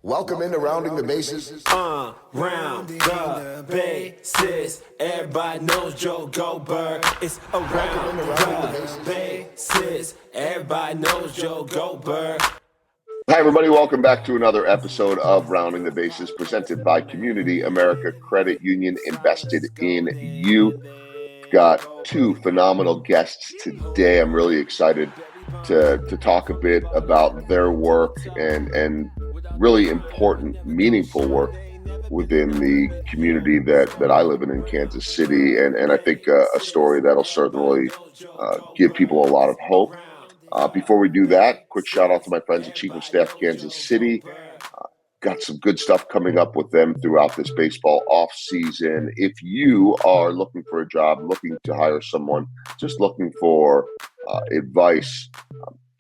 Welcome into Rounding the Bases. Round the bases. Everybody knows Joel Goldberg. It's around the bases. Everybody knows Joel Goldberg. Hi, everybody. Welcome back to another episode of Rounding the Bases, presented by Community America Credit Union, invested in you. We've got two phenomenal guests today. I'm really excited to talk a bit about their work and really important, meaningful work within the community that I live in Kansas City. And I think a story that'll certainly give people a lot of hope. Before we do that, quick shout out to my friends at Chief of Staff Kansas City. Got some good stuff coming up with them throughout this baseball off season. If you are looking for a job, looking to hire someone, just looking for advice,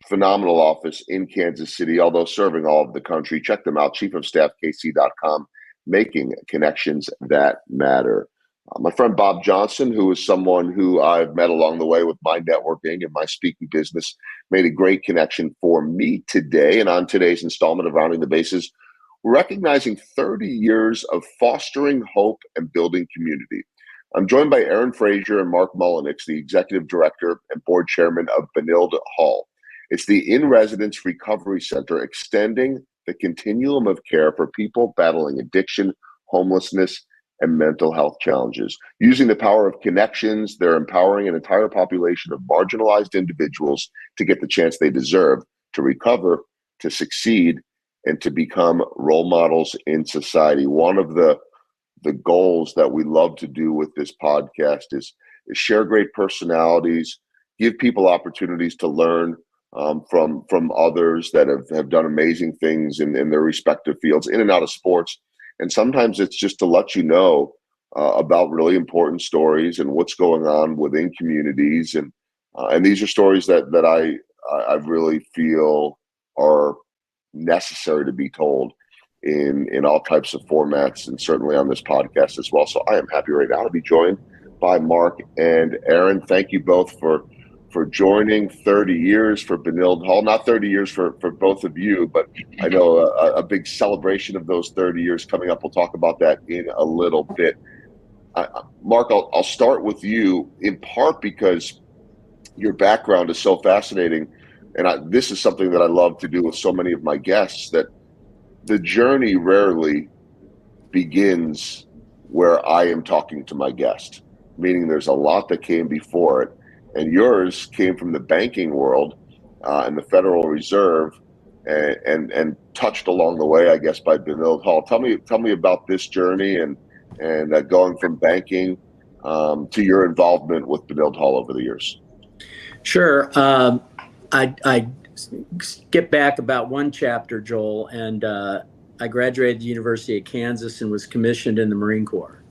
phenomenal office in Kansas City, although serving all of the country. Check them out, chiefofstaffkc.com, making connections that matter. My friend Bob Johnson, who is someone who I've met along the way with my networking and my speaking business, made a great connection for me today. And on today's installment of Rounding the Bases, we're recognizing 30 years of fostering hope and building community. I'm joined by Erin Fraser and Mark Mullinix, the executive director and board chairman of Benilde Hall. It's the in-residence recovery center extending the continuum of care for people battling addiction, homelessness, and mental health challenges. Using the power of connections, they're empowering an entire population of marginalized individuals to get the chance they deserve to recover, to succeed, and to become role models in society. One of the goals that we love to do with this podcast is share great personalities, give people opportunities to learn from others that have done amazing things in their respective fields, in and out of sports. And sometimes it's just to let you know about really important stories and what's going on within communities. And these are stories that I really feel are necessary to be told in all types of formats, and certainly on this podcast as well. So I am happy right now to be joined by Mark and Erin. Thank you both for joining. 30 years for Benilde Hall, not 30 years for both of you, but I know a big celebration of those 30 years coming up. We'll talk about that in a little bit. Mark, I'll start with you, in part because your background is so fascinating. And this is something that I love to do with so many of my guests, that the journey rarely begins where I am talking to my guest, meaning there's a lot that came before it. And yours came from the banking world and the Federal Reserve, and touched along the way, I guess, by Benilde Hall. Tell me about this journey and going from banking to your involvement with Benilde Hall over the years. Sure. I skip back about one chapter, Joel, and I graduated the University of Kansas and was commissioned in the Marine Corps.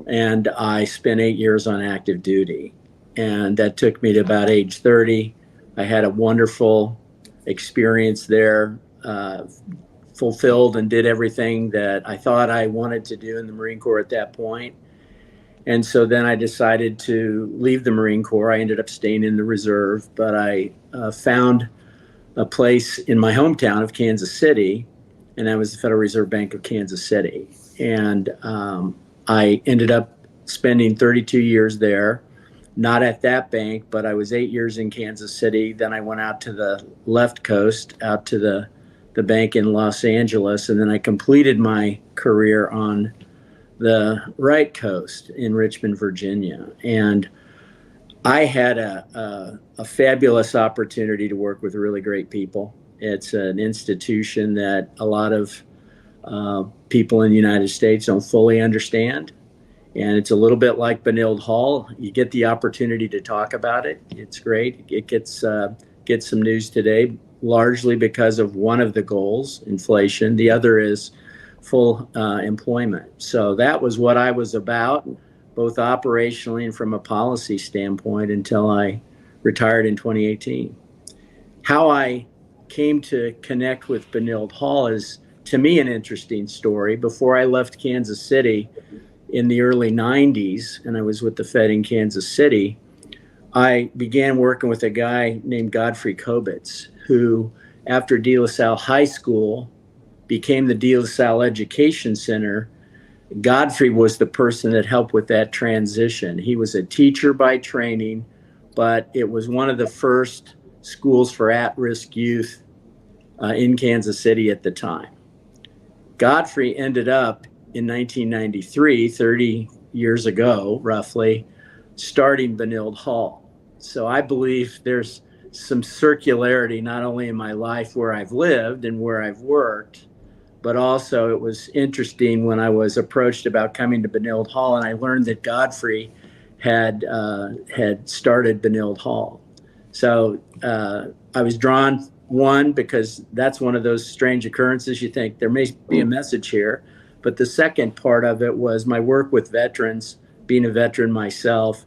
And I spent 8 years on active duty. And that took me to about age 30. I had a wonderful experience there, fulfilled and did everything that I thought I wanted to do in the Marine Corps at that point. And so then I decided to leave the Marine Corps. I ended up staying in the reserve, but I found a place in my hometown of Kansas City, and that was the Federal Reserve Bank of Kansas City. And I ended up spending 32 years there. Not at that bank, but I was 8 years in Kansas City. Then I went out to the left coast, out to the bank in Los Angeles. And then I completed my career on the right coast in Richmond, Virginia. And I had a fabulous opportunity to work with really great people. It's an institution that a lot of people in the United States don't fully understand. And it's a little bit like Benilde Hall. You get the opportunity to talk about it. It's great. It gets some news today, largely because of one of the goals, inflation. The other is full employment. So that was what I was about, both operationally and from a policy standpoint, until I retired in 2018. How I came to connect with Benilde Hall is, to me, an interesting story. Before I left Kansas City, in the early 90s, and I was with the Fed in Kansas City, I began working with a guy named Godfrey Kobitz, who, after De La Salle High School, became the De La Salle Education Center, Godfrey was the person that helped with that transition. He was a teacher by training, but it was one of the first schools for at-risk youth in Kansas City at the time. Godfrey ended up in 1993, 30 years ago, roughly, starting Benilde Hall. So I believe there's some circularity, not only in my life where I've lived and where I've worked, but also it was interesting when I was approached about coming to Benilde Hall, and I learned that Godfrey had started Benilde Hall. So I was drawn, one, because that's one of those strange occurrences. You think there may be a message here, but the second part of it was my work with veterans, being a veteran myself,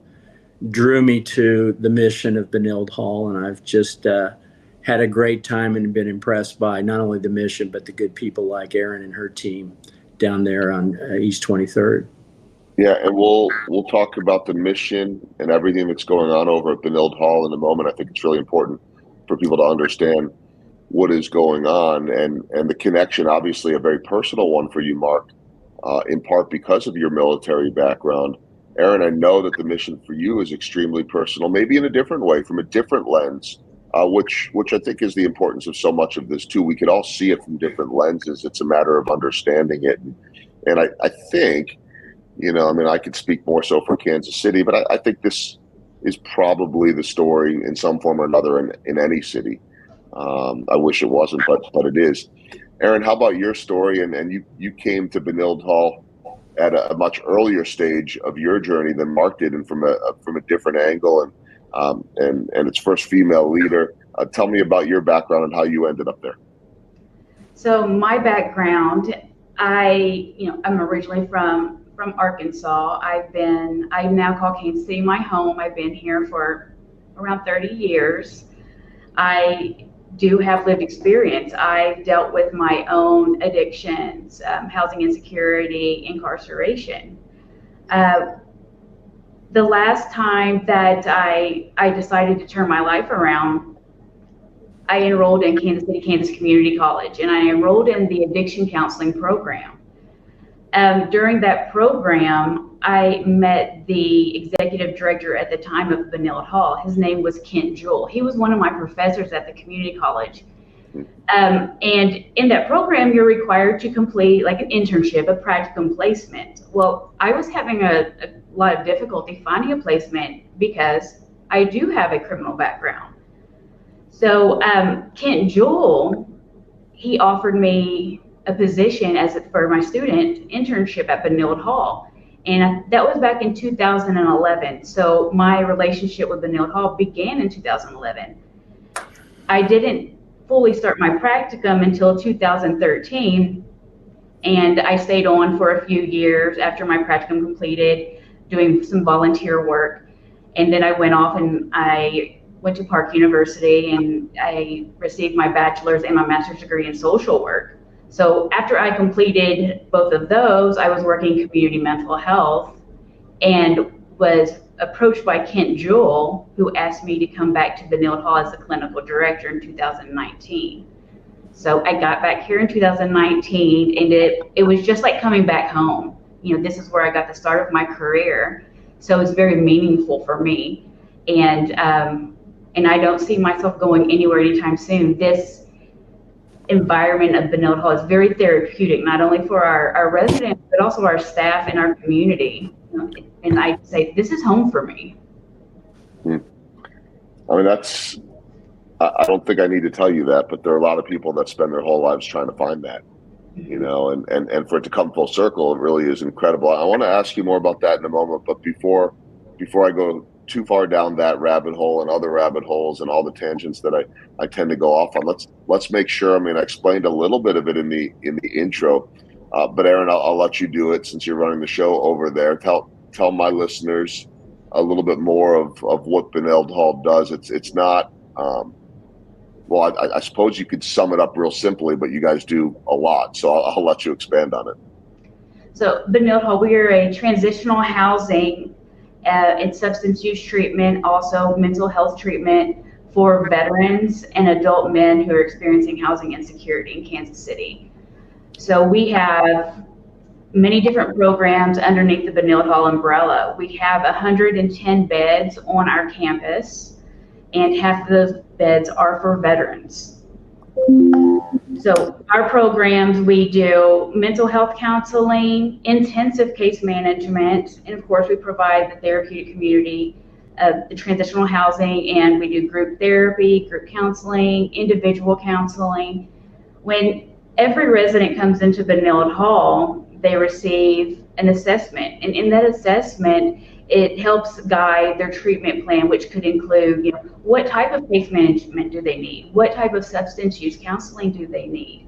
drew me to the mission of Benilde Hall, and I've just had a great time and been impressed by not only the mission, but the good people like Erin and her team down there on East 23rd. Yeah, and we'll talk about the mission and everything that's going on over at Benilde Hall in a moment. I think it's really important for people to understand what is going on, and the connection, obviously a very personal one for you, Mark, in part because of your military background. Erin, I know that the mission for you is extremely personal, maybe in a different way, from a different lens, which I think is the importance of so much of this too. We could all see it from different lenses. It's a matter of understanding it. And I think, I could speak more so for Kansas City, but I think this is probably the story in some form or another in any city. I wish it wasn't, but it is. Erin, how about your story? And you came to Benilde Hall at a much earlier stage of your journey than Mark did, and from a different angle, and its first female leader. Tell me about your background and how you ended up there. So my background, I'm originally from Arkansas. I now call Kansas City my home. I've been here for around 30 years. I do have lived experience. I've dealt with my own addictions, housing insecurity, incarceration. The last time that I decided to turn my life around, I enrolled in Kansas City, Kansas Community College, and I enrolled in the addiction counseling program. During that program, I met the executive director at the time of Benilde Hall. His name was Kent Joel. He was one of my professors at the community college. And in that program, you're required to complete like an internship, a practicum placement. Well, I was having a lot of difficulty finding a placement because I do have a criminal background. So Kent Joel, he offered me a position for my student internship at Benilde Hall. And that was back in 2011. So my relationship with Benilde Hall began in 2011. I didn't fully start my practicum until 2013. And I stayed on for a few years after my practicum completed, doing some volunteer work. And then I went off and I went to Park University and I received my bachelor's and my master's degree in social work. So after I completed both of those, I was working in community mental health and was approached by Kent Joel, who asked me to come back to Benilde Hall as the clinical director in 2019. So I got back here in 2019, and it was just like coming back home. This is where I got the start of my career. So it's very meaningful for me. And I don't see myself going anywhere anytime soon. This environment of Benilde Hall is very therapeutic, not only for our residents, but also our staff and our community. And I say, this is home for me. I mean, I don't think I need to tell you that, but there are a lot of people that spend their whole lives trying to find that, and for it to come full circle, it really is incredible. I want to ask you more about that in a moment, but before I go too far down that rabbit hole and other rabbit holes and all the tangents that I tend to go off on, let's make sure. I explained a little bit of it in the intro, but Erin, I'll let you do it since you're running the show over there. Tell my listeners a little bit more of what Benilde Hall does. It's not I suppose you could sum it up real simply, but you guys do a lot, so I'll let you expand on it. So Benilde Hall, we are a transitional housing and substance use treatment, also mental health treatment for veterans and adult men who are experiencing housing insecurity in Kansas City. So we have many different programs underneath the Benilde Hall umbrella. We have 110 beds on our campus, and half of those beds are for veterans. So our programs, we do mental health counseling, intensive case management, and of course we provide the therapeutic community, the transitional housing, and we do group therapy, group counseling, individual counseling. When every resident comes into Benilde Hall, they receive an assessment, and in that assessment, it helps guide their treatment plan, which could include, what type of case management do they need? What type of substance use counseling do they need?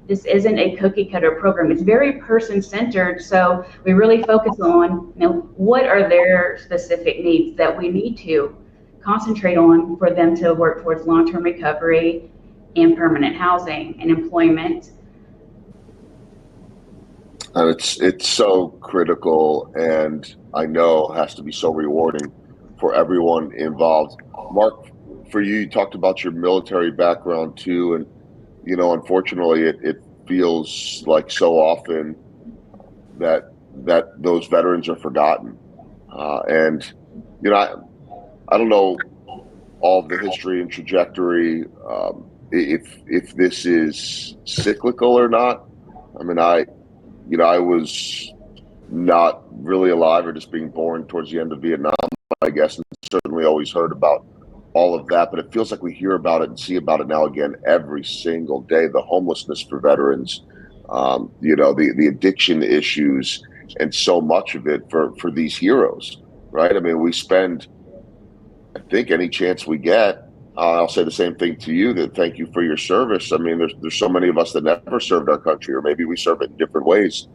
This isn't a cookie cutter program. It's very person centered. So we really focus on, what are their specific needs that we need to concentrate on for them to work towards long-term recovery and permanent housing and employment. It's so critical, and I know has to be so rewarding for everyone involved. Mark, for you, you talked about your military background too, and unfortunately, it feels like so often that those veterans are forgotten, and I don't know all of the history and trajectory, if this is cyclical or not. I mean, I was not really alive or just being born towards the end of Vietnam, I guess, and certainly always heard about all of that, but it feels like we hear about it and see about it now again every single day. The homelessness for veterans, the addiction issues, and so much of it for these heroes, right? I mean, we spend, I think, any chance we get. I'll say the same thing to you, that thank you for your service. I mean, there's so many of us that never served our country, or maybe we serve it in different ways.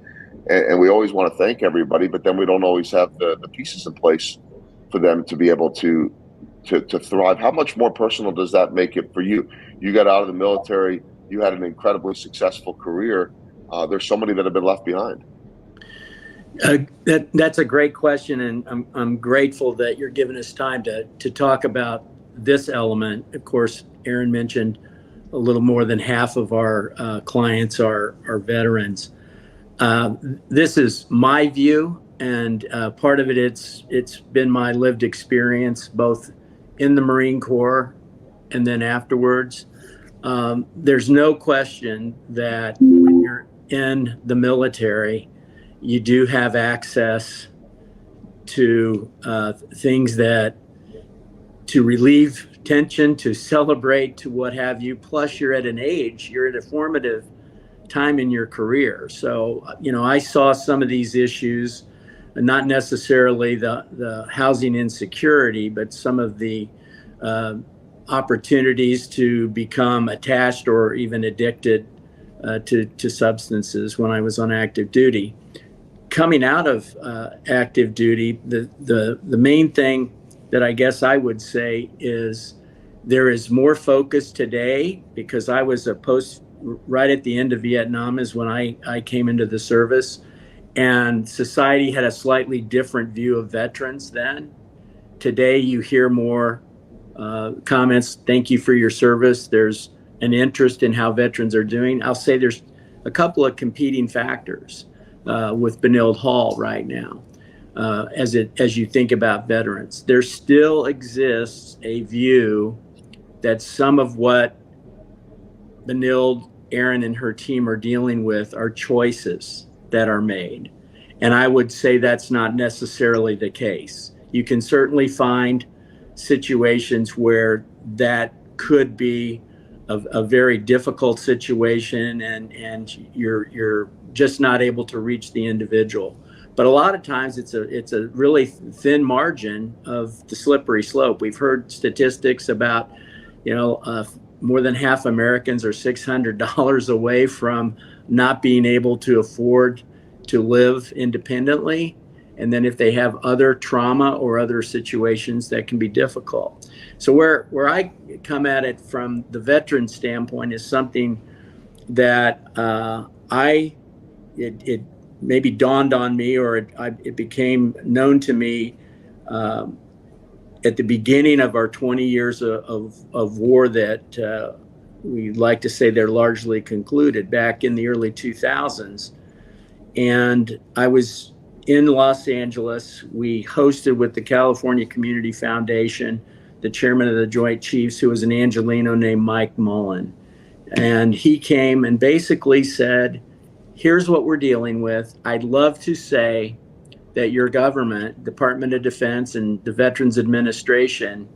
And we always want to thank everybody, but then we don't always have the pieces in place for them to be able to thrive. How much more personal does that make it for you? You got out of the military, you had an incredibly successful career. There's so many that have been left behind. That's a great question, and I'm grateful that you're giving us time to talk about this element. Of course, Erin mentioned a little more than half of our clients are veterans. This is my view, and part of it's been my lived experience, both in the Marine Corps and then afterwards. There's no question that when you're in the military, you do have access to things to relieve tension, to celebrate, to what have you. Plus, you're at a formative time in your career. So, I saw some of these issues, not necessarily the housing insecurity, but some of the opportunities to become attached or even addicted to substances when I was on active duty. Coming out of active duty, the main thing that I guess I would say is there is more focus today, because I was right at the end of Vietnam is when I came into the service, and society had a slightly different view of veterans then. Today you hear more comments, thank you for your service. There's an interest in how veterans are doing. I'll say there's a couple of competing factors with Benilde Hall right now. As you think about veterans, there still exists a view that some of what Benilde, Erin, and her team are dealing with are choices that are made. And I would say that's not necessarily the case. You can certainly find situations where that could be a very difficult situation, and you're just not able to reach the individual. But a lot of times it's a really thin margin of the slippery slope. We've heard statistics about, more than half Americans are $600 away from not being able to afford to live independently. And then if they have other trauma or other situations, that can be difficult. So where I come at it from the veteran standpoint is something that it maybe dawned on me, or it became known to me at the beginning of our 20 years of war that we like to say they're largely concluded back in the early 2000s. And I was in Los Angeles. We hosted with the California Community Foundation, the chairman of the Joint Chiefs, who was an Angelino named Mike Mullen. And he came and basically said, here's what we're dealing with. I'd love to say that your government, Department of Defense and the Veterans Administration,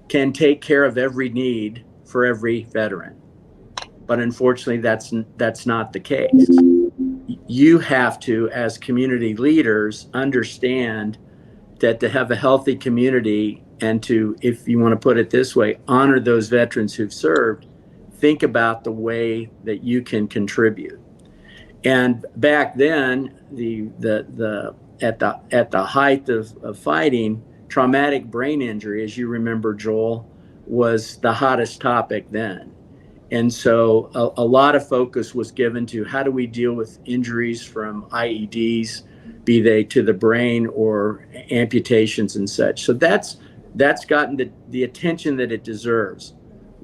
can take care of every need for every veteran. But unfortunately, that's not the case. You have to, as community leaders, understand that to have a healthy community and to, if you want to put it this way, honor those veterans who've served, think about the way that you can contribute. And back then, at the height of fighting, traumatic brain injury, as you remember, Joel, was the hottest topic then. And so a lot of focus was given to how do we deal with injuries from IEDs, be they to the brain or amputations and such. So that's gotten the attention that it deserves.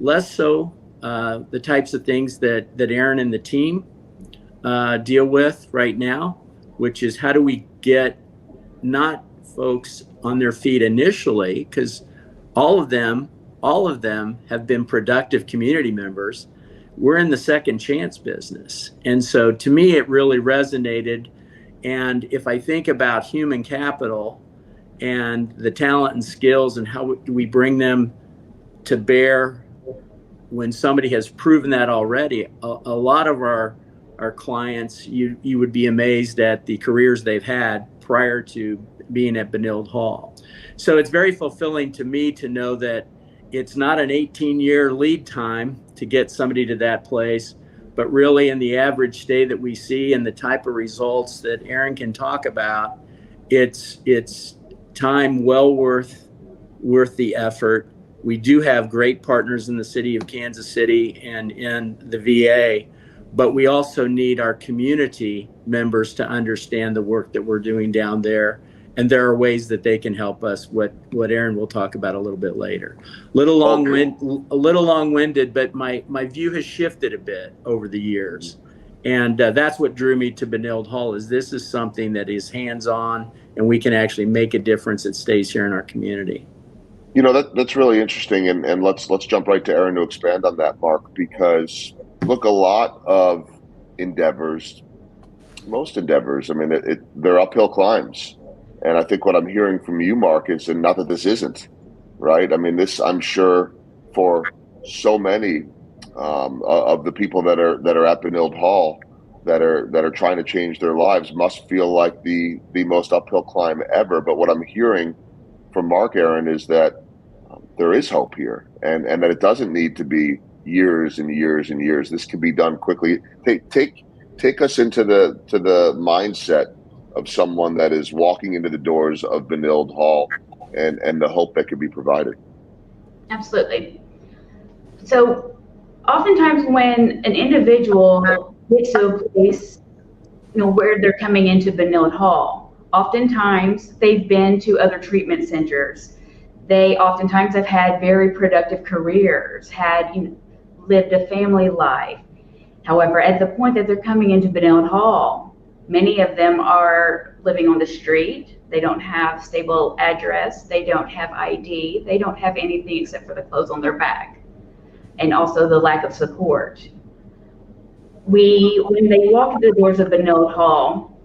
Less so the types of things that Erin and the team deal with right now, which is how do we get not folks on their feet initially, because all of them have been productive community members. We're in the second chance business. And so to me, it really resonated. And if I think about human capital and the talent and skills and how do we bring them to bear when somebody has proven that already, a lot of our clients, you would be amazed at the careers they've had prior to being at Benilde Hall. So it's very fulfilling to me to know that it's not an 18-year lead time to get somebody to that place, but really in the average stay that we see and the type of results that Erin can talk about, it's time well worth the effort. We do have great partners in the city of Kansas City and in the VA, but we also need our community members to understand the work that we're doing down there. And there are ways that they can help us, what Erin will talk about a little bit later. A little long-winded, but my view has shifted a bit over the years. And that's what drew me to Benilde Hall, is this is something that is hands-on and we can actually make a difference that stays here in our community. You know, that's really interesting. And let's jump right to Erin to expand on that, Mark, because look, a lot of endeavors, most endeavors, I mean, they're uphill climbs. And I think what I'm hearing from you, Mark, is, and not that this isn't, right? I mean, this, I'm sure, for so many of the people that are at Benilde Hall that are trying to change their lives must feel like the most uphill climb ever. But what I'm hearing from Mark, Erin, is that there is hope here, and that it doesn't need to be years and years and years. This can be done quickly. Take us into the mindset of someone that is walking into the doors of Benilde Hall and the hope that could be provided. Absolutely. So oftentimes when an individual gets to a place, where they're coming into Benilde Hall, oftentimes they've been to other treatment centers. They oftentimes have had very productive careers, lived a family life. However, at the point that they're coming into Benilde Hall, many of them are living on the street. They don't have stable address. They don't have ID. They don't have anything except for the clothes on their back, and also the lack of support. When they walk into the doors of Benilde Hall,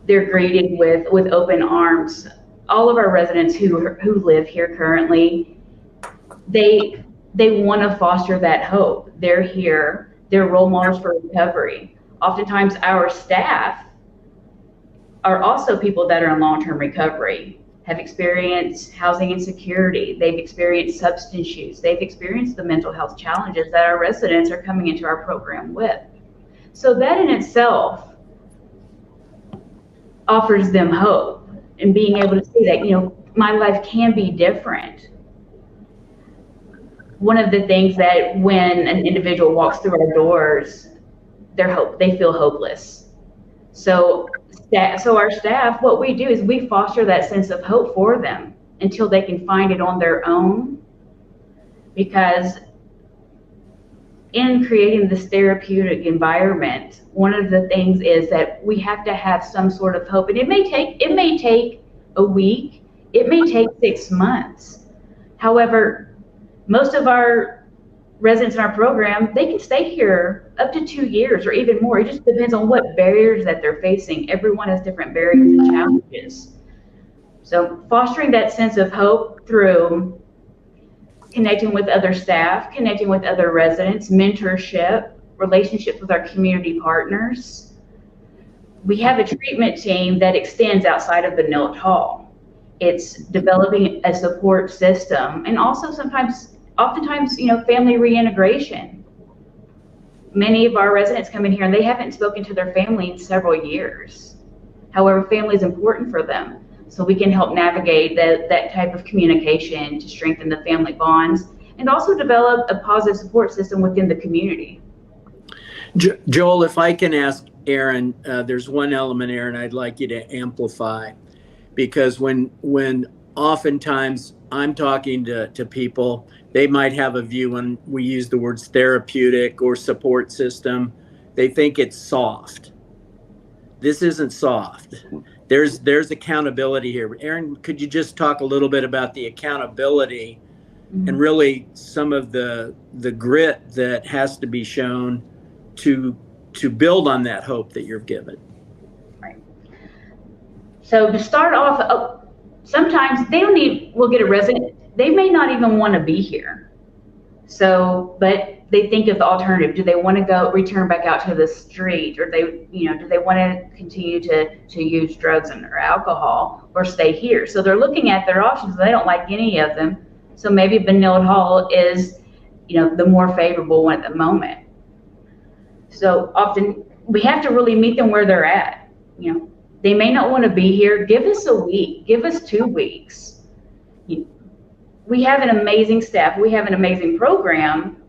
they're greeted with open arms. All of our residents who live here currently, they want to foster that hope. They're here. They're role models for recovery. Oftentimes our staff are also people that are in long-term recovery, have experienced housing insecurity, they've experienced substance use, they've experienced the mental health challenges that our residents are coming into our program with. So that in itself offers them hope, and being able to see that, my life can be different. One of the things that when an individual walks through our doors, they feel hopeless. So our staff, what we do is we foster that sense of hope for them until they can find it on their own, because in creating this therapeutic environment, one of the things is that we have to have some sort of hope, and it may take a week, it may take 6 months. However, most of our residents in our program, they can stay here up to 2 years or even more. It just depends on what barriers that they're facing. Everyone has different barriers and challenges. So fostering that sense of hope through connecting with other staff, connecting with other residents, mentorship, relationships with our community partners. We have a treatment team that extends outside of Benilde Hall. It's developing a support system, and also oftentimes, family reintegration. Many of our residents come in here and they haven't spoken to their family in several years. However, family is important for them. So we can help navigate that type of communication to strengthen the family bonds and also develop a positive support system within the community. Joel, if I can ask Erin, there's one element, Erin, I'd like you to amplify, because when oftentimes I'm talking to people, they might have a view when we use the words therapeutic or support system, they think it's soft. This isn't soft. There's accountability here. Erin, could you just talk a little bit about the accountability and really some of the grit that has to be shown to build on that hope that you're given? Right. So to start off, sometimes we'll get a resident, they may not even want to be here. So, but they think of the alternative. Do they want to return back out to the street, or do they want to continue to use drugs or alcohol, or stay here? So they're looking at their options. They don't like any of them. So maybe Benilde Hall is, the more favorable one at the moment. So often we have to really meet them where they're at. They may not want to be here. Give us a week, give us 2 weeks. We have an amazing staff. We have an amazing program,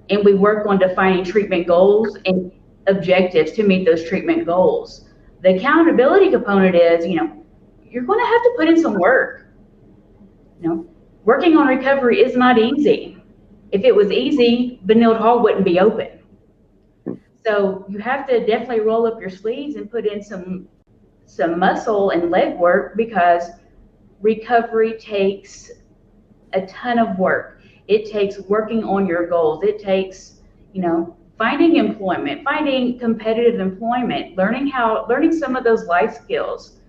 and we work on defining treatment goals and objectives to meet those treatment goals. The accountability component is, you're going to have to put in some work. Working on recovery is not easy. If it was easy, Benilde Hall wouldn't be open. So you have to definitely roll up your sleeves and put in some muscle and leg work, because recovery takes a ton of work. It takes working on your goals. It takes, finding employment, finding competitive employment, learning some of those life skills.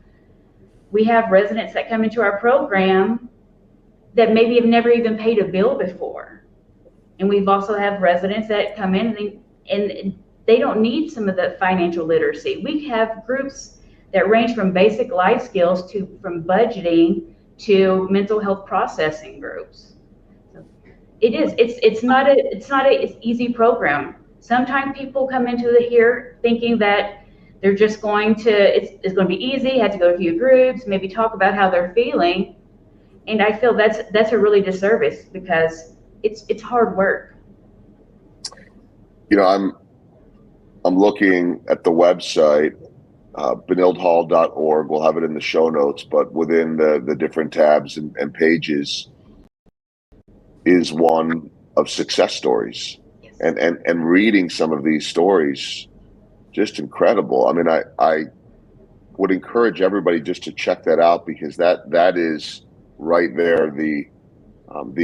We have residents that come into our program that maybe have never even paid a bill before. And we've also have residents that come in and they don't need some of the financial literacy. We have groups that range from basic life skills from budgeting to mental health processing groups. It's not an easy program. Sometimes people come into here thinking that they're just going to, it's going to be easy, have to go to a few groups, maybe talk about how they're feeling. And I feel that's a really disservice, because it's hard work. I'm looking at the website, benildehall.org. We'll have it in the show notes, but within the different tabs and pages is one of success stories. Yes. And reading some of these stories, just incredible. I mean, I would encourage everybody just to check that out, because that is right there, the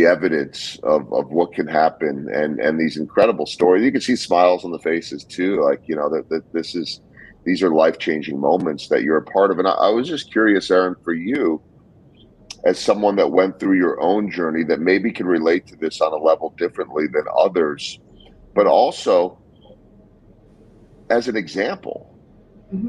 evidence of what can happen, and these incredible stories. You can see smiles on the faces too, like, that these are life-changing moments that you're a part of. And I was just curious, Erin, for you, as someone that went through your own journey, that maybe can relate to this on a level differently than others, but also as an example,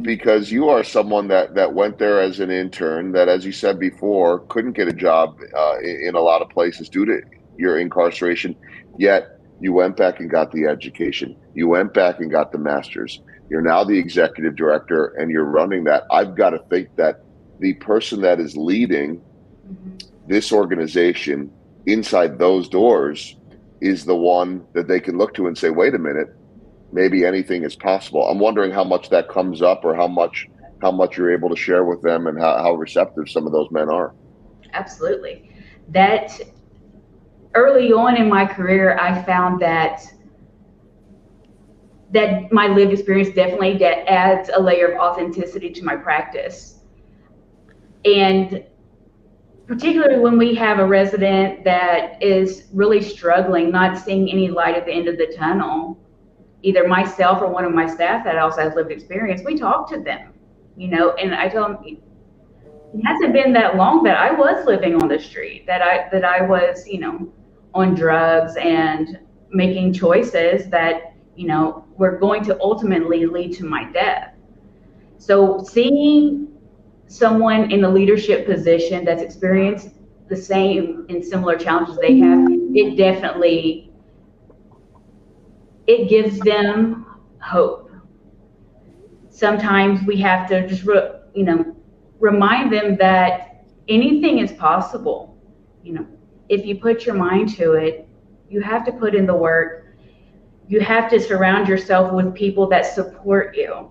because you are someone that went there as an intern, that, as you said before, couldn't get a job in a lot of places due to your incarceration, yet you went back and got the education. You went back and got the master's. You're now the executive director, and you're running that. I've got to think that the person that is leading this organization inside those doors is the one that they can look to and say, wait a minute, maybe anything is possible. I'm wondering how much that comes up, or how much you're able to share with them, and how receptive some of those men are. Absolutely. That early on in my career, I found that that my lived experience definitely adds a layer of authenticity to my practice. And particularly when we have a resident that is really struggling, not seeing any light at the end of the tunnel, either myself or one of my staff that also has lived experience, we talk to them, and I tell them, it hasn't been that long that I was living on the street, that I was, on drugs and making choices that, were going to ultimately lead to my death. So seeing someone in a leadership position that's experienced the same and similar challenges they have, it gives them hope. Sometimes we have to just, remind them that anything is possible. If you put your mind to it, you have to put in the work. You have to surround yourself with people that support you.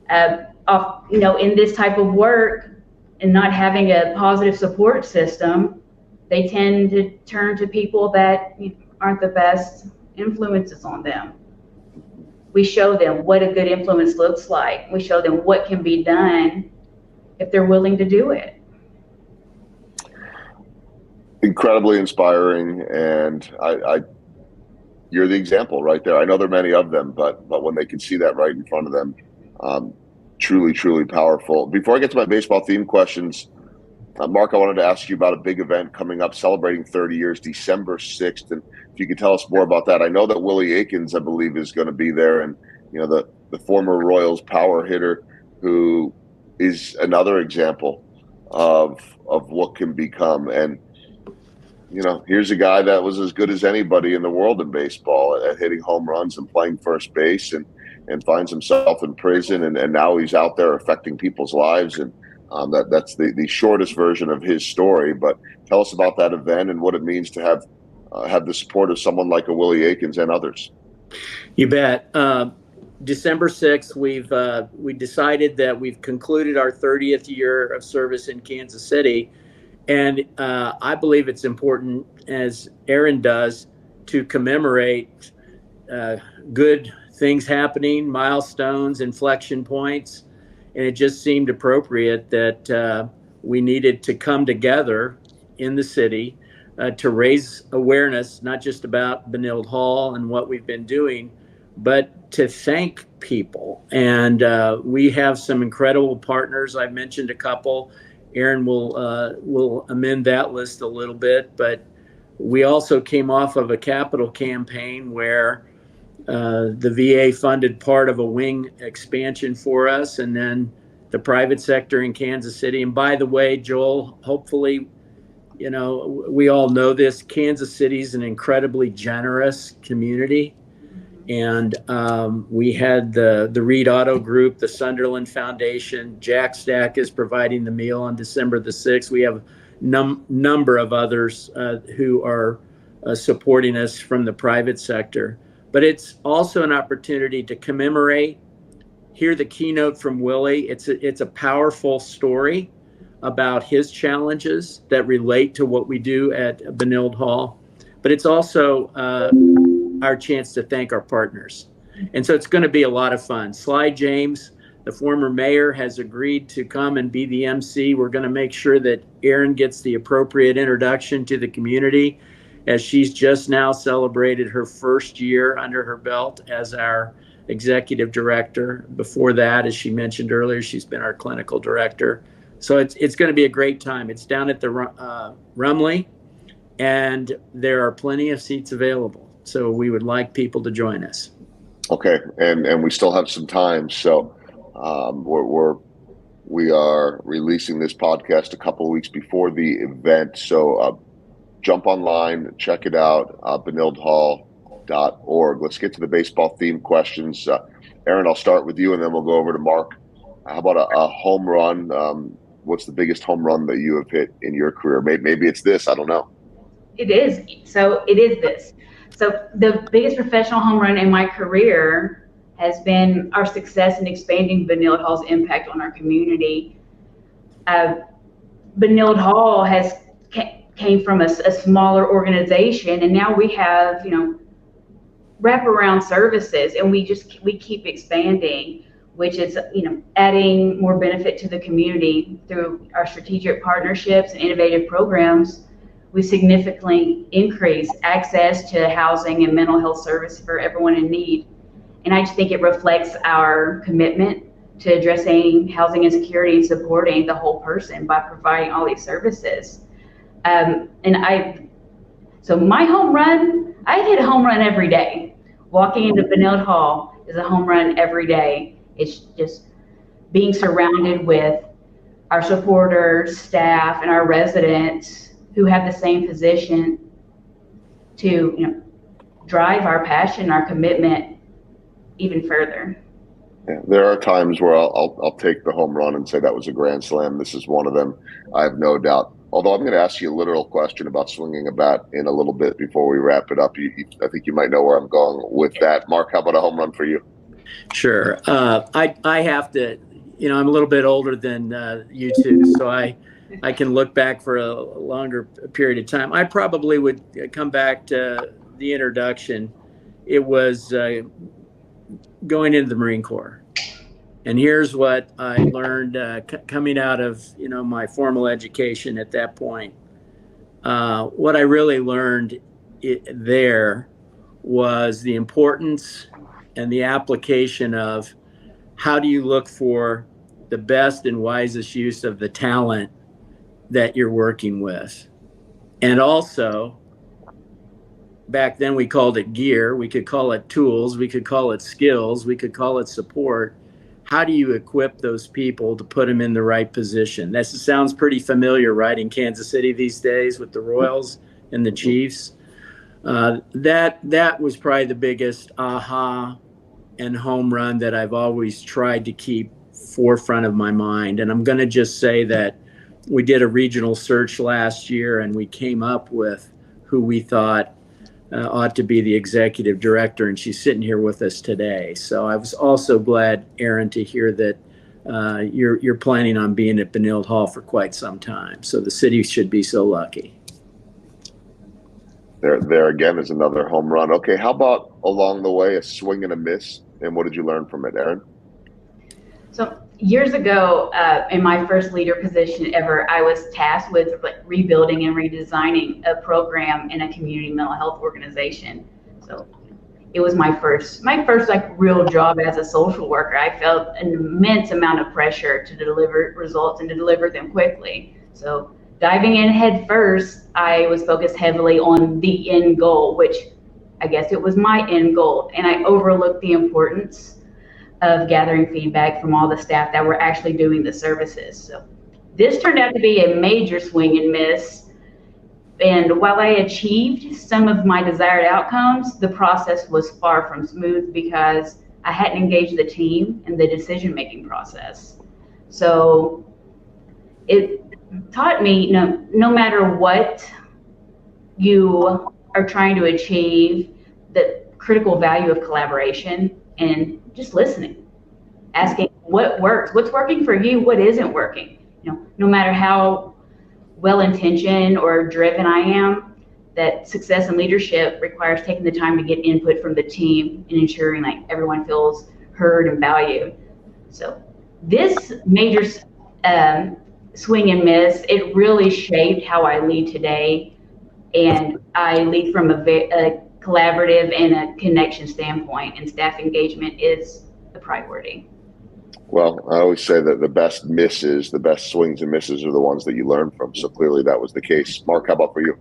In this type of work and not having a positive support system, they tend to turn to people that aren't the best influences on them. We show them what a good influence looks like. We show them what can be done if they're willing to do it. Incredibly inspiring, and you're the example right there. I know there are many of them, but when they can see that right in front of them, truly, truly powerful. Before I get to my baseball theme questions, Mark, I wanted to ask you about a big event coming up, celebrating 30 years, December 6th, and if you could tell us more about that. I know that Willie Aikens, I believe, is going to be there, and the former Royals power hitter, who is another example of what can become. And here's a guy that was as good as anybody in the world in baseball at hitting home runs and playing first base, and finds himself in prison, and now he's out there affecting people's lives. And that's the shortest version of his story. But tell us about that event and what it means to have the support of someone like a Willie Aikens and others. You bet. December 6th, we decided that we've concluded our 30th year of service in Kansas City. And I believe it's important, as Erin does, to commemorate good things happening, milestones, inflection points. And it just seemed appropriate that we needed to come together in the city to raise awareness, not just about Benilde Hall and what we've been doing, but to thank people. And we have some incredible partners. I've mentioned a couple. Erin will amend that list a little bit, but we also came off of a capital campaign where the VA funded part of a wing expansion for us, and then the private sector in Kansas City. And by the way, Joel, hopefully, we all know this, Kansas City is an incredibly generous community. And we had the Reed Auto Group, the Sunderland Foundation, Jack Stack is providing the meal on December the 6th. We have a number of others who are supporting us from the private sector. But it's also an opportunity to commemorate, hear the keynote from Willie. It's a powerful story about his challenges that relate to what we do at Benilde Hall. But it's also our chance to thank our partners. And so it's going to be a lot of fun. Sly James, the former mayor, has agreed to come and be the MC. We're going to make sure that Erin gets the appropriate introduction to the community, as she's just now celebrated her first year under her belt as our executive director. Before that, as she mentioned earlier, she's been our clinical director. So it's going to be a great time. It's down at the Rumley, and there are plenty of seats available. So we would like people to join us. Okay, and we still have some time. So we are releasing this podcast a couple of weeks before the event. So jump online, check it out, benildehall.org. Let's get to the baseball theme questions. Erin, I'll start with you, and then we'll go over to Mark. How about a home run? What's the biggest home run that you have hit in your career? Maybe it's this. I don't know. It is. So it is this. So the biggest professional home run in my career has been our success in expanding Benilde Hall's impact on our community. Benilde Hall came from a smaller organization, and now we have, wraparound services, and we keep expanding, which is, adding more benefit to the community through our strategic partnerships and innovative programs. We significantly increase access to housing and mental health service for everyone in need. And I just think it reflects our commitment to addressing housing insecurity and supporting the whole person by providing all these services. So my home run, I hit a home run every day. Walking into Benilde Hall is a home run every day. It's just being surrounded with our supporters, staff, and our residents who have the same position to, drive our passion, our commitment even further. Yeah, there are times where I'll take the home run and say that was a grand slam. This is one of them. I have no doubt. Although I'm going to ask you a literal question about swinging a bat in a little bit before we wrap it up. I think you might know where I'm going with that. Mark, how about a home run for you? Sure. I have to, I'm a little bit older than you two, so I can look back for a longer period of time. I probably would come back to the introduction. It was going into the Marine Corps. And here's what I learned coming out of, my formal education at that point. What I really learned there was the importance and the application of how do you look for the best and wisest use of the talent that you're working with. And also, back then we called it gear, we could call it tools, we could call it skills, we could call it support. How do you equip those people to put them in the right position? That sounds pretty familiar, right, in Kansas City these days with the Royals and the Chiefs. That was probably the biggest aha and home run that I've always tried to keep forefront of my mind. And I'm going to just say that we did a regional search last year, and we came up with who we thought ought to be the executive director, and she's sitting here with us today. So I was also glad, Erin, to hear that you're planning on being at Benilde Hall for quite some time. So the city should be so lucky. There again is another home run. Okay, how about along the way, a swing and a miss? And what did you learn from it, Erin? So years ago, in my first leader position ever, I was tasked with rebuilding and redesigning a program in a community mental health organization. So it was my first real job as a social worker. I felt an immense amount of pressure to deliver results and to deliver them quickly. So diving in head first, I was focused heavily on the end goal, which I guess it was my end goal, and I overlooked the importance of gathering feedback from all the staff that were actually doing the services. So this turned out to be a major swing and miss. And while I achieved some of my desired outcomes, the process was far from smooth because I hadn't engaged the team in the decision-making process. So it taught me no matter what you are trying to achieve, the critical value of collaboration and just listening, asking what works, what's working for you, what isn't working. No matter how well-intentioned or driven I am, that success and leadership requires taking the time to get input from the team and ensuring everyone feels heard and valued. So this major swing and miss, it really shaped how I lead today, and I lead from a collaborative and a connection standpoint, and staff engagement is a priority. Well, I always say that the best swings and misses are the ones that you learn from. So clearly that was the case. Mark, how about for you?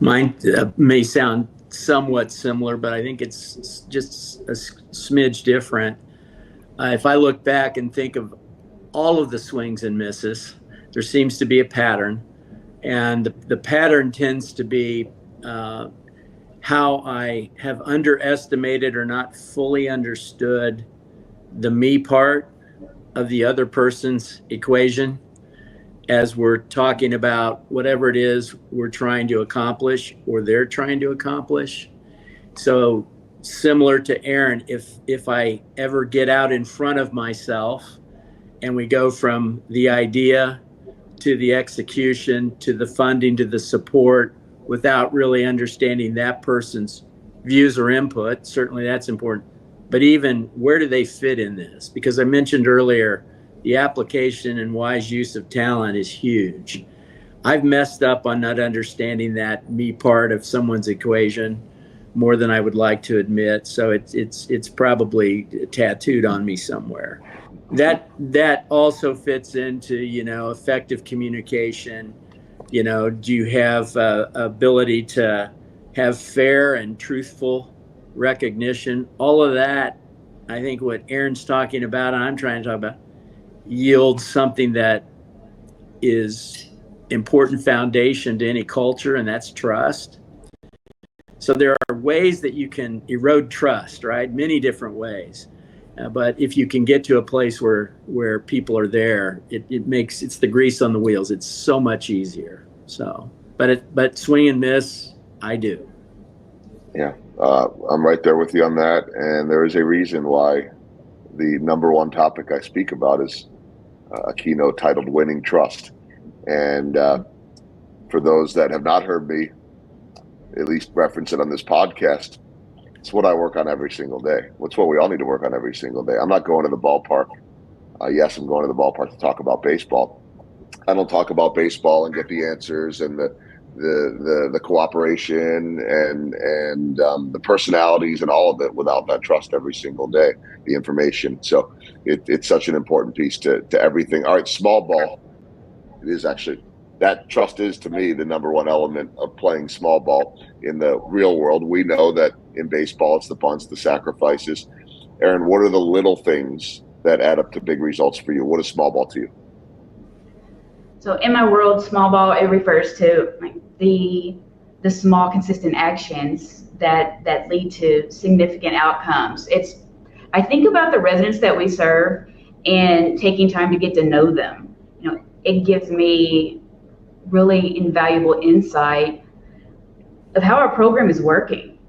Mine may sound somewhat similar, but I think it's just a smidge different. If I look back and think of all of the swings and misses, there seems to be a pattern. And the pattern tends to be how I have underestimated or not fully understood the me part of the other person's equation as we're talking about whatever it is we're trying to accomplish or they're trying to accomplish. So similar to Erin, if I ever get out in front of myself and we go from the idea to the execution to the funding to the support without really understanding that person's views or input. Certainly that's important. But even where do they fit in this? Because I mentioned earlier, the application and wise use of talent is huge. I've messed up on not understanding that me part of someone's equation more than I would like to admit. So it's probably tattooed on me somewhere. That also fits into, effective communication. Do you have ability to have fair and truthful recognition? All of that, I think what Erin's talking about and I'm trying to talk about, yields something that is important foundation to any culture, and that's trust. So there are ways that you can erode trust, right? Many different ways. But if you can get to a place where people are there, it's the grease on the wheels. It's so much easier. So, but swing and miss, I do. Yeah, I'm right there with you on that. And there is a reason why the number one topic I speak about is a keynote titled Winning Trust. And for those that have not heard me at least reference it on this podcast, it's what I work on every single day. It's what we all need to work on every single day. I'm not going to the ballpark. Yes, I'm going to the ballpark to talk about baseball. I don't talk about baseball and get the answers and the cooperation and the personalities and all of it without that trust every single day, the information. So it's such an important piece to everything. All right, small ball. It is actually, that trust is to me the number one element of playing small ball in the real world. We know that in baseball, it's the bunts, the sacrifices. Erin, what are the little things that add up to big results for you? What is small ball to you? So in my world, small ball, it refers to like the small, consistent actions that lead to significant outcomes. I think about the residents that we serve and taking time to get to know them. It gives me really invaluable insight of how our program is working.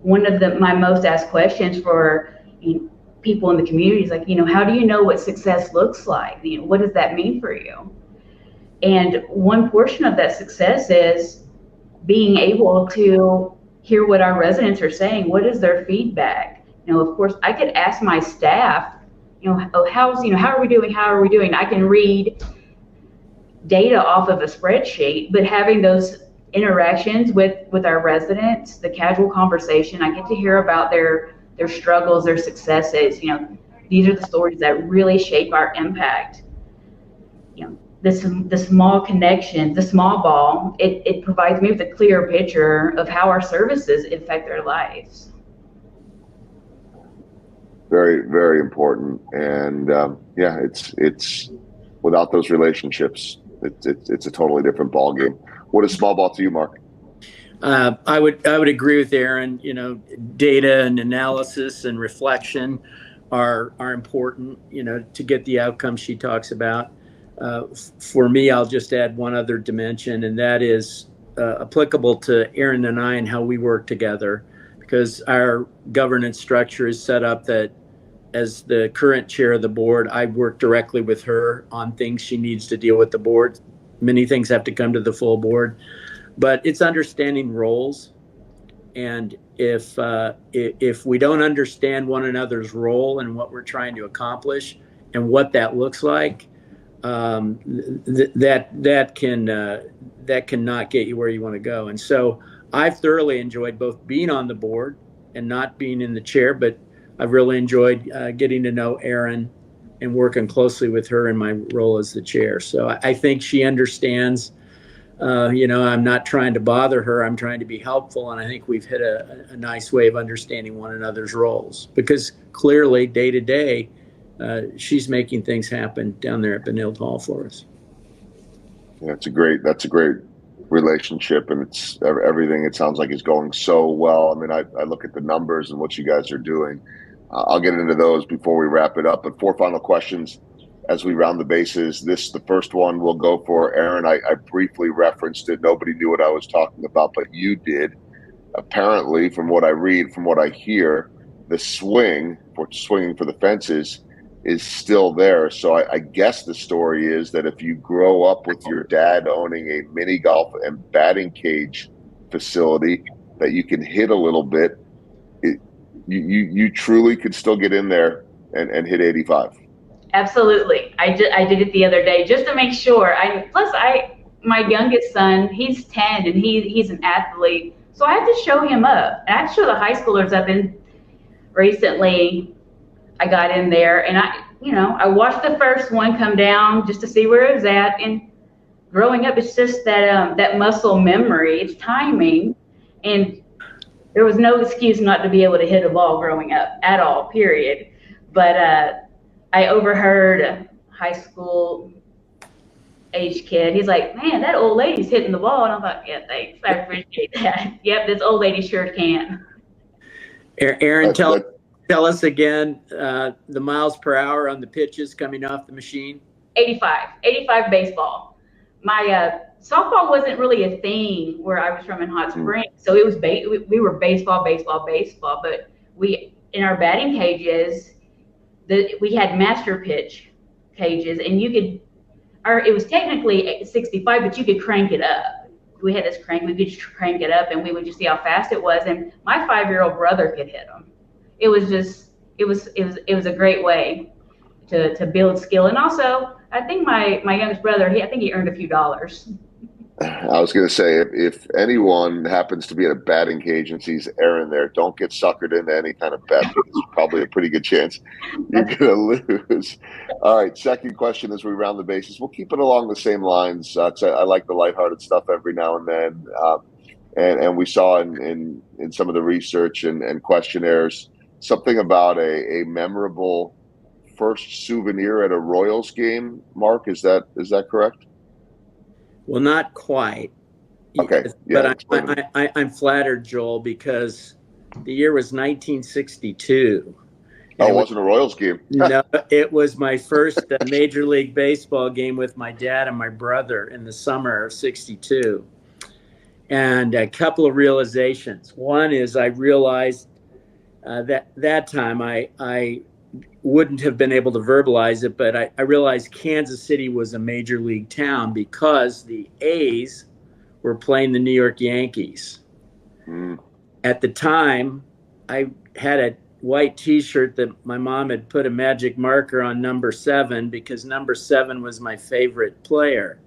One of my most asked questions for people in the community is like, how do you know what success looks like? What does that mean for you? And one portion of that success is being able to hear what our residents are saying. What is their feedback? Of course, I could ask my staff, how are we doing? How are we doing? I can read data off of a spreadsheet, but having those interactions with our residents, the casual conversation, I get to hear about their struggles, their successes. These are the stories that really shape our impact. The small connection, the small ball, it provides me with a clear picture of how our services affect their lives. Very, very important. And it's without those relationships, it's a totally different ball game. What is small ball to you, Mark? I would agree with Erin. Data and analysis and reflection are important, to get the outcome she talks about. For me, I'll just add one other dimension, and that is applicable to Erin and I and how we work together, because our governance structure is set up that as the current chair of the board, I work directly with her on things she needs to deal with the board. Many things have to come to the full board, but it's understanding roles. And if we don't understand one another's role and what we're trying to accomplish and what that looks like, that cannot get you where you want to go. And so I've thoroughly enjoyed both being on the board and not being in the chair, but I've really enjoyed getting to know Erin and working closely with her in my role as the chair. So I think she understands, I'm not trying to bother her. I'm trying to be helpful. And I think we've hit a nice way of understanding one another's roles, because clearly day to day, she's making things happen down there at Benilde Hall for us. Yeah, that's a great relationship, and it's everything. It sounds like is going so well. I mean, I look at the numbers and what you guys are doing. I'll get into those before we wrap it up. But 4 final questions as we round the bases. The first one will go for Erin. I briefly referenced it. Nobody knew what I was talking about, but you did. Apparently, from what I read, from what I hear, the swinging for the fences is still there. So I guess the story is that if you grow up with your dad owning a mini golf and batting cage facility, that you can hit a little bit, you truly could still get in there and hit 85. Absolutely. I did it the other day just to make sure. My youngest son, he's 10 and he's an athlete. So I had to show him up. I had to show the high schoolers up. And recently I got in there and I watched the first one come down just to see where it was at. And growing up, it's just that muscle memory, it's timing. And there was no excuse not to be able to hit a ball growing up at all, period. But I overheard a high school age kid. He's like, man, that old lady's hitting the ball. And I thought, yeah, thanks. I appreciate that. Yep, this old lady sure can. Erin, tell us again the miles per hour on the pitches coming off the machine. 85 baseball. My softball wasn't really a thing where I was from in Hot Springs. So it was we were baseball. But in our batting cages, we had master pitch cages, and it was technically 65, but you could crank it up. We had this crank, we could just crank it up, and we would just see how fast it was. And my 5-year-old brother could hit them. It was a great way to build skill. And also, I think my youngest brother, I think he earned a few dollars. I was going to say, if anyone happens to be at a batting cage and sees Erin there, don't get suckered into any kind of bet. It's probably a pretty good chance you're going to lose. All right, second question as we round the bases. We'll keep it along the same lines. I like the lighthearted stuff every now and then. And we saw in some of the research and questionnaires something about a memorable first souvenir at a Royals game. Mark, is that correct? Well, not quite. Okay. Yeah, but I'm flattered, Joel, because the year was 1962. Oh, it wasn't a Royals game. No, it was my first Major League Baseball game with my dad and my brother in the summer of '62. And a couple of realizations. One is I realized that time I wouldn't have been able to verbalize it, but I realized Kansas City was a major league town because the A's were playing the New York Yankees. At the time, I had a white T-shirt that my mom had put a magic marker on number 7 because number 7 was my favorite player.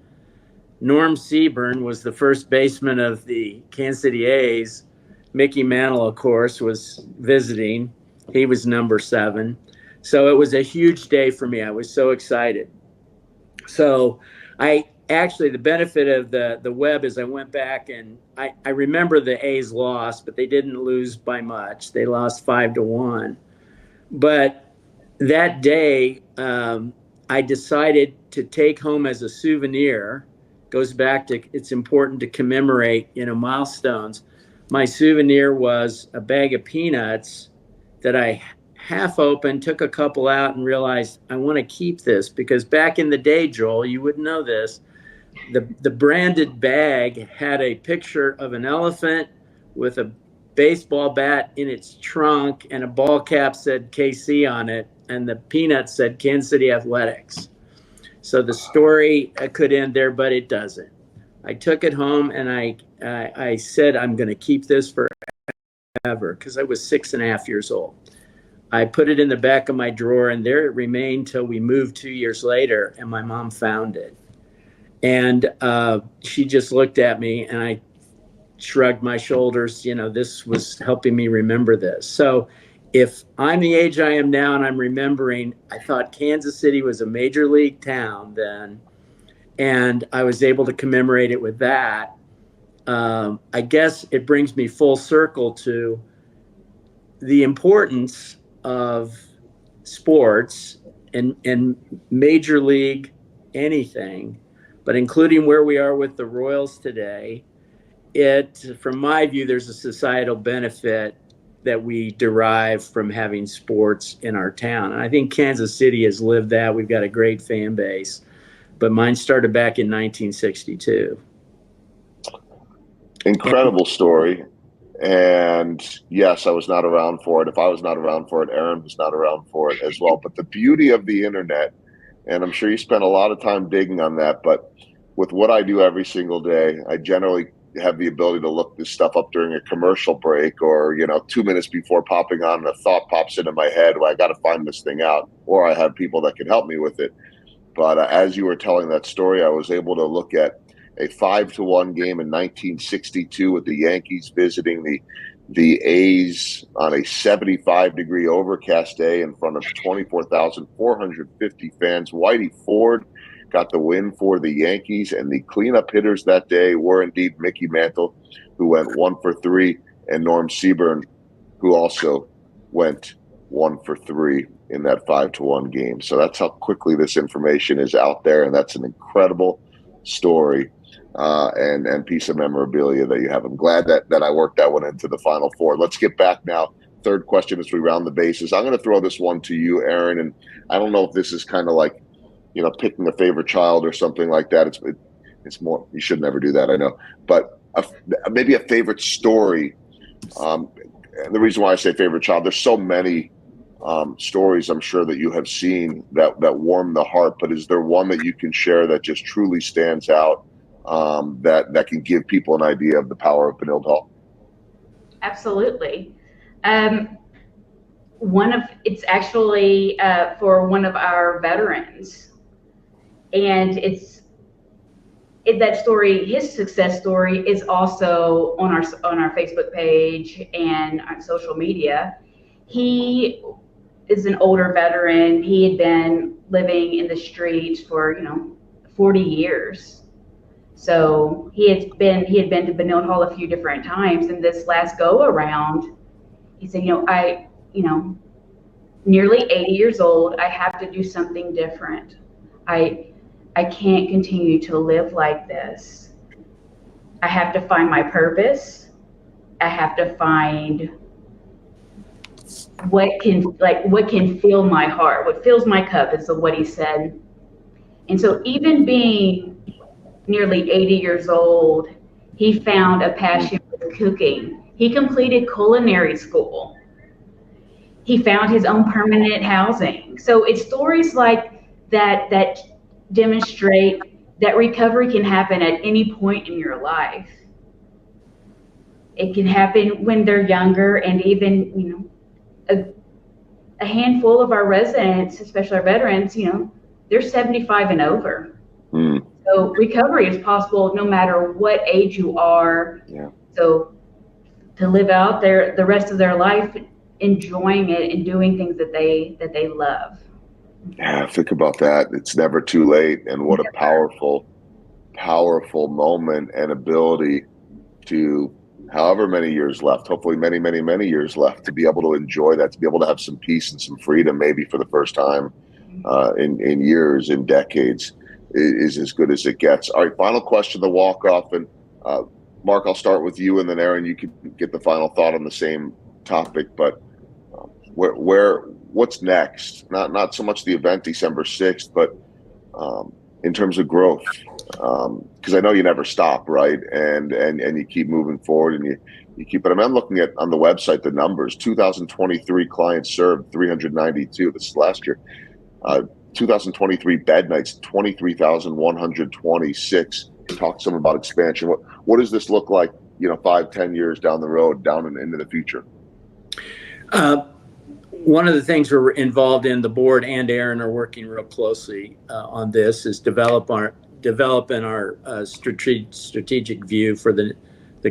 Norm Seaburn was the first baseman of the Kansas City A's. Mickey Mantle, of course, was visiting. He was number 7. So it was a huge day for me. I was so excited. So the benefit of the web is I went back and I remember the A's lost, but they didn't lose by much. They lost 5-1. But that day, I decided to take home as a souvenir. Goes back to it's important to commemorate, milestones. My souvenir was a bag of peanuts that I half open, took a couple out and realized I want to keep this because back in the day, Joel, you wouldn't know this, the branded bag had a picture of an elephant with a baseball bat in its trunk and a ball cap said KC on it and the peanut said Kansas City Athletics. So the story could end there, but it doesn't. I took it home and I said I'm going to keep this forever because I was 6.5 years old. I put it in the back of my drawer, and there it remained till we moved 2 years later, and my mom found it. And she just looked at me, and I shrugged my shoulders. This was helping me remember this. So if I'm the age I am now and I'm remembering, I thought Kansas City was a major league town then, and I was able to commemorate it with that. I guess it brings me full circle to the importance of sports and major league anything, but including where we are with the Royals today, from my view, there's a societal benefit that we derive from having sports in our town. And I think Kansas City has lived that. We've got a great fan base, but mine started back in 1962. Incredible story. And yes, I was not around for it. If I was not around for it, Erin was not around for it as well. But the beauty of the internet, and I'm sure you spent a lot of time digging on that, but with what I do every single day, I generally have the ability to look this stuff up during a commercial break, or 2 minutes before popping on, and a thought pops into my head, well, I got to find this thing out, or I have people that can help me with it. But as you were telling that story, I was able to look at a 5-1 game in 1962 with the Yankees visiting the A's on a 75-degree overcast day in front of 24,450 fans. Whitey Ford got the win for the Yankees, and the cleanup hitters that day were indeed Mickey Mantle, who went 1 for 3, and Norm Seaburn, who also went 1 for 3 in that 5-1 game. So that's how quickly this information is out there, and that's an incredible story and piece of memorabilia that you have. I'm glad that I worked that one into the Final Four. Let's get back now. Third question as we round the bases. I'm going to throw this one to you, Erin, and I don't know if this is kind of like, picking a favorite child or something like that. It's more, you should never do that, I know, but maybe a favorite story. And the reason why I say favorite child, there's so many stories I'm sure that you have seen that warm the heart, but is there one that you can share that just truly stands out, that can give people an idea of the power of Benilde Hall? Absolutely. It's actually for one of our veterans, and that story, his success story, is also on our Facebook page and on social media. He is an older veteran. He had been living in the streets for 40 years. So he had been to Benilde Hall a few different times, and this last go around, he said, nearly 80 years old, I have to do something different. I can't continue to live like this. I have to find my purpose. I have to find what can fill my heart, what fills my cup, is what he said. And so even being nearly 80 years old, he found a passion for cooking. He completed culinary school. He found his own permanent housing. So it's stories like that demonstrate that recovery can happen at any point in your life. It can happen when they're younger, and even, a handful of our residents, especially our veterans, they're 75 and over. So recovery is possible no matter what age you are. Yeah. So to live out the rest of their life enjoying it and doing things that they love. Yeah, think about that. It's never too late, and what a powerful moment and ability to, however many years left, hopefully many, many, many years left, to be able to enjoy that, to be able to have some peace and some freedom, maybe for the first time in years, in decades, is as good as it gets. All right, final question, the walk-off. And Mark, I'll start with you, and then Erin, you can get the final thought on the same topic. But what's next? Not so much the event December 6th, but in terms of growth, because I know you never stop, right? And you keep moving forward, and you keep it. I'm looking at on the website the numbers. 2023 clients served 392. This is last year. 2023 bed nights 23,126. Talk some about expansion. What does this look like? 5-10 years down the road, down and into the future. One of the things we're involved in, the board and Erin are working real closely on this, is developing our strategic view for the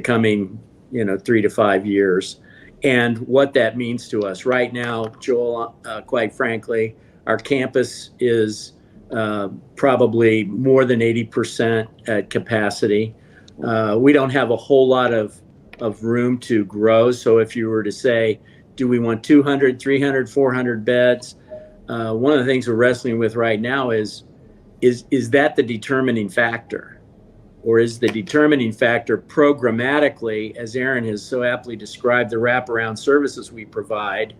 coming 3 to 5 years, and what that means to us right now. Joel, quite frankly, our campus is probably more than 80% at capacity. We don't have a whole lot of room to grow. So if you were to say, do we want 200, 300, 400 beds? One of the things we're wrestling with right now is that the determining factor? Or is the determining factor programmatically, as Erin has so aptly described, the wraparound services we provide,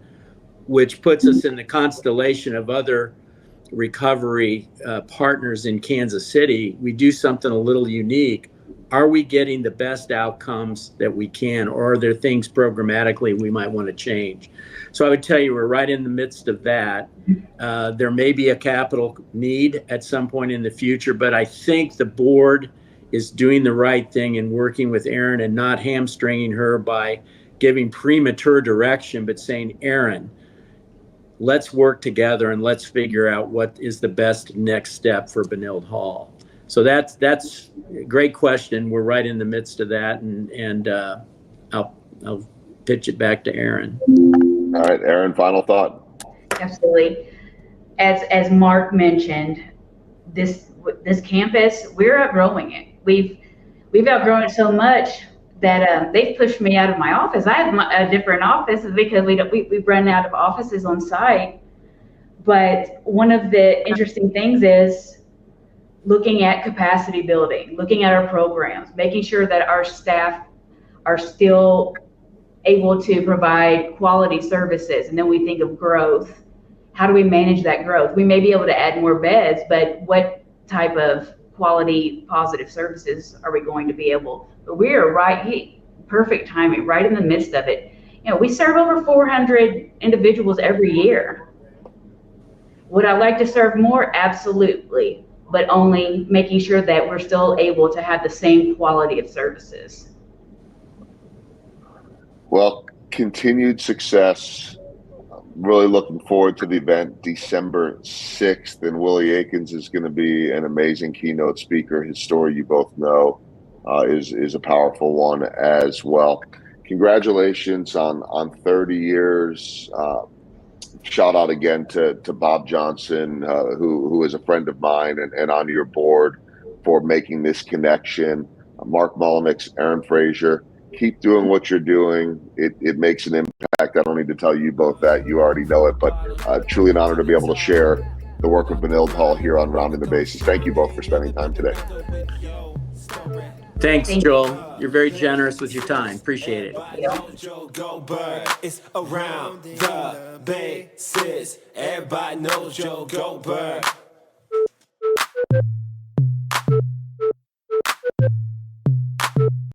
which puts us in the constellation of other recovery partners in Kansas City? We do something a little unique. Are we getting the best outcomes that we can, or are there things programmatically we might want to change? So I would tell you we're right in the midst of that. There may be a capital need at some point in the future, but I think the board is doing the right thing and working with Erin and not hamstringing her by giving premature direction, but saying, Erin, let's work together and let's figure out what is the best next step for Benilde Hall. So that's a great question. We're right in the midst of that, and I'll pitch it back to Erin. All right, Erin, final thought. Absolutely. As Mark mentioned, this campus, we're outgrowing it. We've outgrown it so much that they've pushed me out of my office. I have a different office because we've run out of offices on site. But one of the interesting things is looking at capacity building, looking at our programs, making sure that our staff are still able to provide quality services. And then we think of growth. How do we manage that growth? We may be able to add more beds, but what type of quality positive services are we going to be able? But we are perfect timing, right in the midst of it. We serve over 400 individuals every year. Would I like to serve more? Absolutely, but only making sure that we're still able to have the same quality of services. Well, continued success. Really looking forward to the event December 6th, and Willie Aikens is going to be an amazing keynote speaker. His story, you both know, is a powerful one as well. Congratulations on 30 years. Shout out again to Bob Johnson, who is a friend of mine and on your board, for making this connection. Mark Mullinix, Erin Fraser, keep doing what you're doing. It makes an impact. I don't need to tell you both that. You already know it, but truly an honor to be able to share the work of Benilde Hall here on Rounding the Bases. Thank you both for spending time today. Thanks, Joel. You're very generous with your time. Appreciate it. Joel Goldberg. It's around the bases. Everybody knows Joel Goldberg.